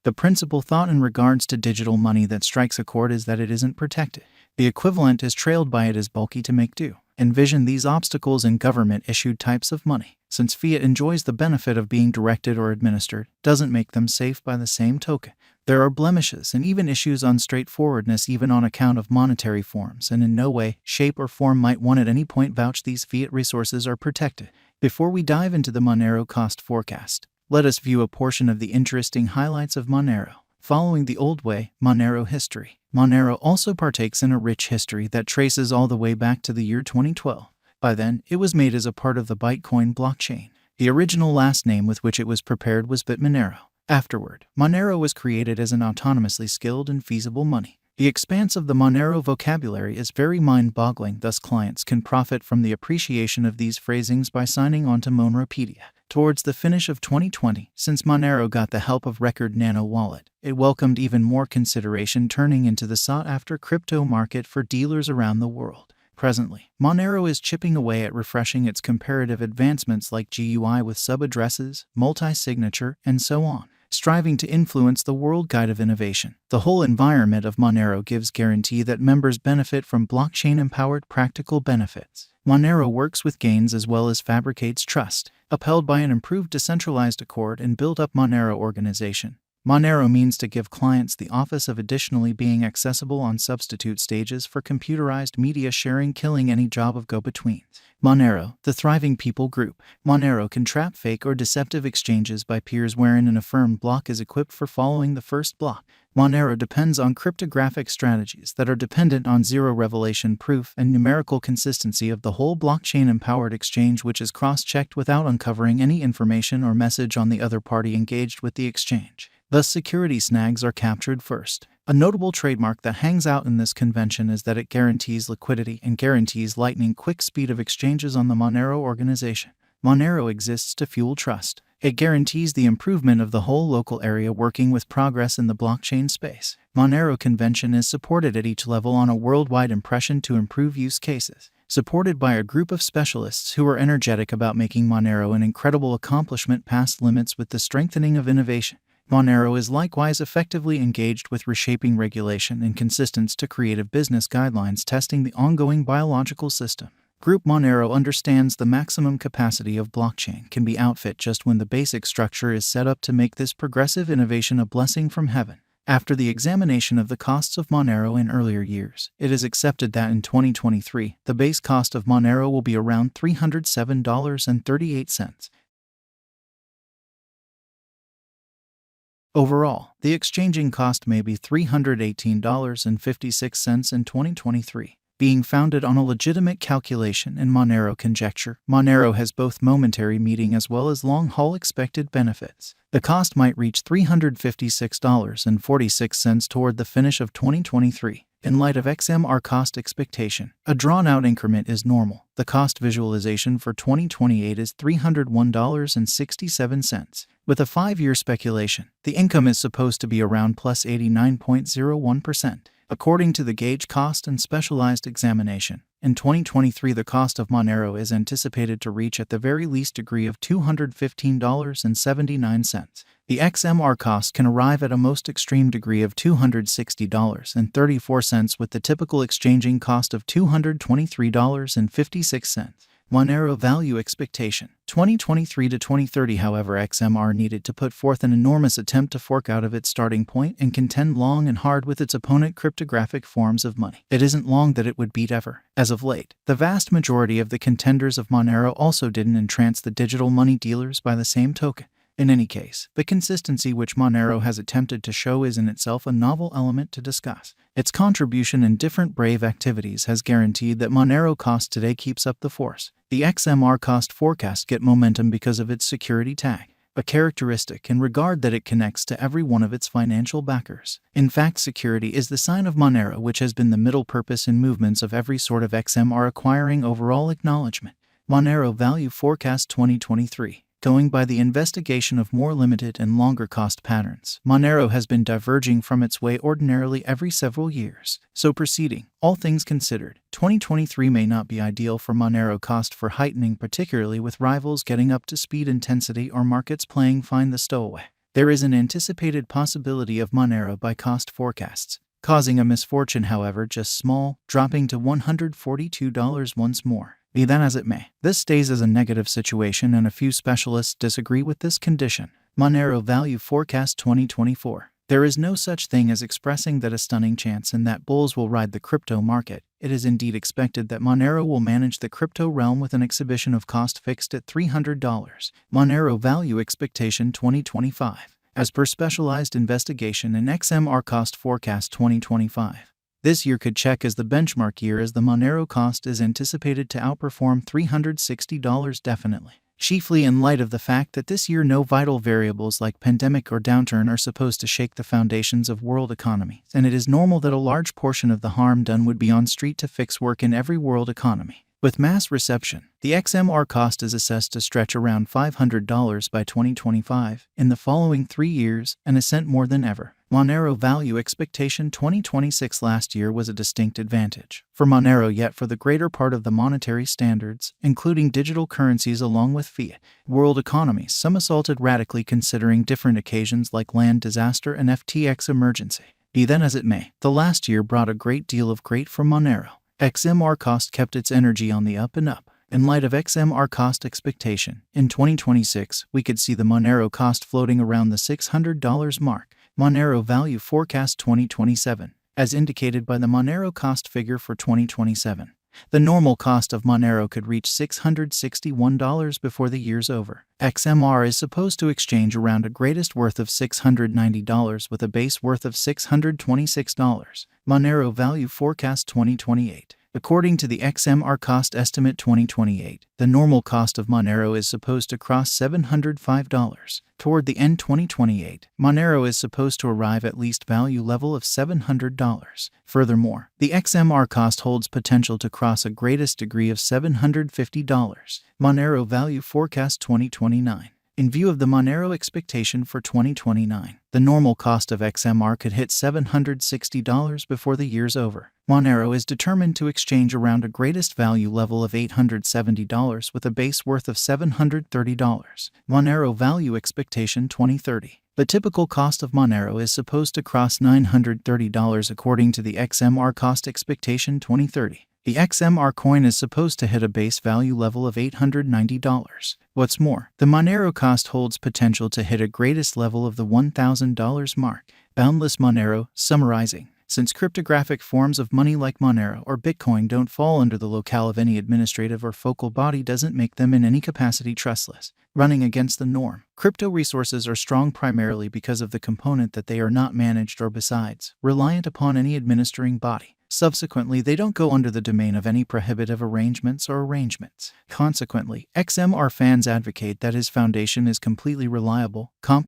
The principal thought in regards to digital money that strikes a chord is that it isn't protected. The equivalent is trailed by it is bulky to make do. Envision these obstacles in government-issued types of money. Since fiat enjoys the benefit of being directed or administered, doesn't make them safe by the same token. There are blemishes and even issues on straightforwardness even on account of monetary forms, and in no way, shape, or form might one at any point vouch these fiat resources are protected. Before we dive into the Monero cost forecast, let us view a portion of the interesting highlights of Monero. Following the old way, Monero history. Monero also partakes in a rich history that traces all the way back to the year 2012. By then, it was made as a part of the Bitcoin blockchain. The original last name with which it was prepared was Monero. Afterward, Monero was created as an autonomously skilled and feasible money. The expanse of the Monero vocabulary is very mind-boggling, thus clients can profit from the appreciation of these phrasings by signing on to Moneropedia. Towards the finish of 2020, since Monero got the help of Record Nano Wallet, it welcomed even more consideration, turning into the sought-after crypto market for dealers around the world. Presently, Monero is chipping away at refreshing its comparative advancements like GUI with sub-addresses, multi-signature, and so on, striving to influence the world guide of innovation. The whole environment of Monero gives guarantee that members benefit from blockchain-empowered practical benefits. Monero works with gains as well as fabricates trust, upheld by an improved decentralized accord and built-up Monero organization. Monero means to give clients the office of additionally being accessible on substitute stages for computerized media sharing, killing any job of go-betweens. Monero, the thriving people group. Monero can trap fake or deceptive exchanges by peers wherein an affirmed block is equipped for following the first block. Monero depends on cryptographic strategies that are dependent on zero revelation proof and numerical consistency of the whole blockchain-empowered exchange, which is cross-checked without uncovering any information or message on the other party engaged with the exchange. Thus, security snags are captured first. A notable trademark that hangs out in this convention is that it guarantees liquidity and guarantees lightning-quick speed of exchanges on the Monero organization. Monero exists to fuel trust. It guarantees the improvement of the whole local area working with progress in the blockchain space. Monero convention is supported at each level on a worldwide impression to improve use cases. Supported by a group of specialists who are energetic about making Monero an incredible accomplishment past limits with the strengthening of innovation. Monero is likewise effectively engaged with reshaping regulation and consistence to creative business guidelines, testing the ongoing biological system. Group Monero understands the maximum capacity of blockchain can be outfit just when the basic structure is set up to make this progressive innovation a blessing from heaven. After the examination of the costs of Monero in earlier years, it is accepted that in 2023, the base cost of Monero will be around $307.38. Overall, the exchanging cost may be $318.56 in 2023. Being founded on a legitimate calculation and Monero conjecture, Monero has both momentary meeting as well as long-haul expected benefits. The cost might reach $356.46 toward the finish of 2023. In light of XMR cost expectation, a drawn-out increment is normal. The cost visualization for 2028 is $301.67. With a 5-year speculation, the income is supposed to be around plus 89.01%. According to the gauge cost and specialized examination, in 2023 the cost of Monero is anticipated to reach at the very least degree of $215.79. The XMR cost can arrive at a most extreme degree of $260.34 with the typical exchanging cost of $223.56. Monero value expectation. 2023 to 2030, however, XMR needed to put forth an enormous attempt to fork out of its starting point and contend long and hard with its opponent cryptographic forms of money. It isn't long that it would beat ever. As of late, the vast majority of the contenders of Monero also didn't entrance the digital money dealers by the same token. In any case, the consistency which Monero has attempted to show is in itself a novel element to discuss. Its contribution in different brave activities has guaranteed that Monero cost today keeps up the force. The XMR cost forecast get momentum because of its security tag, a characteristic in regard that it connects to every one of its financial backers. In fact, security is the sign of Monero, which has been the middle purpose in movements of every sort of XMR acquiring overall acknowledgement. Monero Value Forecast 2023. Going by the investigation of more limited and longer cost patterns, Monero has been diverging from its way ordinarily every several years. So proceeding, all things considered, 2023 may not be ideal for Monero cost for heightening, particularly with rivals getting up to speed intensity or markets playing find the stowaway. There is an anticipated possibility of Monero by cost forecasts, causing a misfortune, however, just small, dropping to $142 once more. Be that as it may, this stays as a negative situation, and a few specialists disagree with this condition. Monero Value Forecast 2024. There is no such thing as expressing that a stunning chance and that bulls will ride the crypto market. It is indeed expected that Monero will manage the crypto realm with an exhibition of cost fixed at $300. Monero Value Expectation 2025. As per Specialized Investigation and XMR Cost Forecast 2025. This year could check as the benchmark year, as the Monero cost is anticipated to outperform $360 definitely. Chiefly in light of the fact that this year no vital variables like pandemic or downturn are supposed to shake the foundations of world economy, and it is normal that a large portion of the harm done would be on street to fix work in every world economy. With mass reception, the XMR cost is assessed to stretch around $500 by 2025, in the following 3 years, an ascent more than ever. Monero Value Expectation 2026. Last year was a distinct advantage for Monero, yet for the greater part of the monetary standards, including digital currencies along with fiat, world economies somersaulted radically considering different occasions like land disaster and FTX emergency. Be that as it may, the last year brought a great deal of great for Monero. XMR cost kept its energy on the up and up. In light of XMR cost expectation, in 2026, we could see the Monero cost floating around the $600 mark. Monero Value Forecast 2027. As indicated by the Monero cost figure for 2027, the normal cost of Monero could reach $661 before the year's over. XMR is supposed to exchange around a greatest worth of $690 with a base worth of $626. Monero Value Forecast 2028. According to the XMR Cost Estimate 2028, the normal cost of Monero is supposed to cross $705. Toward the end 2028, Monero is supposed to arrive at least value level of $700. Furthermore, the XMR cost holds potential to cross a greatest degree of $750. Monero Value Forecast 2029. In view of the Monero expectation for 2029, the normal cost of XMR could hit $760 before the year's over. Monero is determined to exchange around a greatest value level of $870 with a base worth of $730. Monero Value Expectation 2030. The typical cost of Monero is supposed to cross $930 according to the XMR Cost Expectation 2030. The XMR coin is supposed to hit a base value level of $890. What's more, the Monero cost holds potential to hit a greatest level of the $1,000 mark. Boundless Monero. Summarizing, since cryptographic forms of money like Monero or Bitcoin don't fall under the locale of any administrative or focal body doesn't make them in any capacity trustless, running against the norm. Crypto resources are strong primarily because of the component that they are not managed or besides reliant upon any administering body. Subsequently, they don't go under the domain of any prohibitive arrangements or arrangements. Consequently, XMR fans advocate that his foundation is completely reliable,